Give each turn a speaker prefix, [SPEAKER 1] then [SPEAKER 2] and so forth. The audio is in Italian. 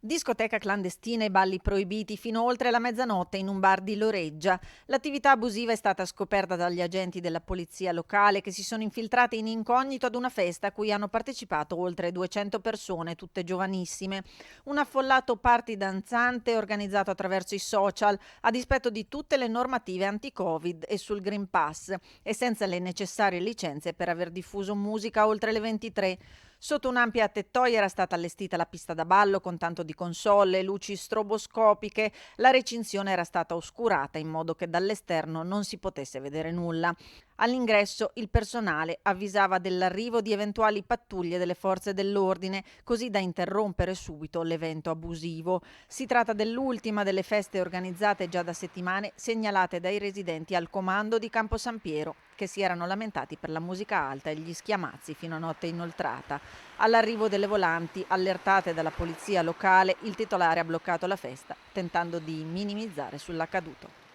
[SPEAKER 1] Discoteca clandestina e balli proibiti fino oltre la mezzanotte in un bar di Loreggia. L'attività abusiva è stata scoperta dagli agenti della polizia locale che si sono infiltrati in incognito ad una festa a cui hanno partecipato oltre 200 persone, tutte giovanissime. Un affollato party danzante organizzato attraverso i social, a dispetto di tutte le normative anti-Covid e sul Green Pass, e senza le necessarie licenze per aver diffuso musica oltre le 23. Sotto un'ampia tettoia era stata allestita la pista da ballo con tanto di console, luci stroboscopiche. La recinzione era stata oscurata in modo che dall'esterno non si potesse vedere nulla. All'ingresso il personale avvisava dell'arrivo di eventuali pattuglie delle forze dell'ordine, così da interrompere subito l'evento abusivo. Si tratta dell'ultima delle feste organizzate già da settimane, segnalate dai residenti al comando di Campo San Piero, che si erano lamentati per la musica alta e gli schiamazzi fino a notte inoltrata. All'arrivo delle volanti, allertate dalla polizia locale, il titolare ha bloccato la festa, tentando di minimizzare sull'accaduto.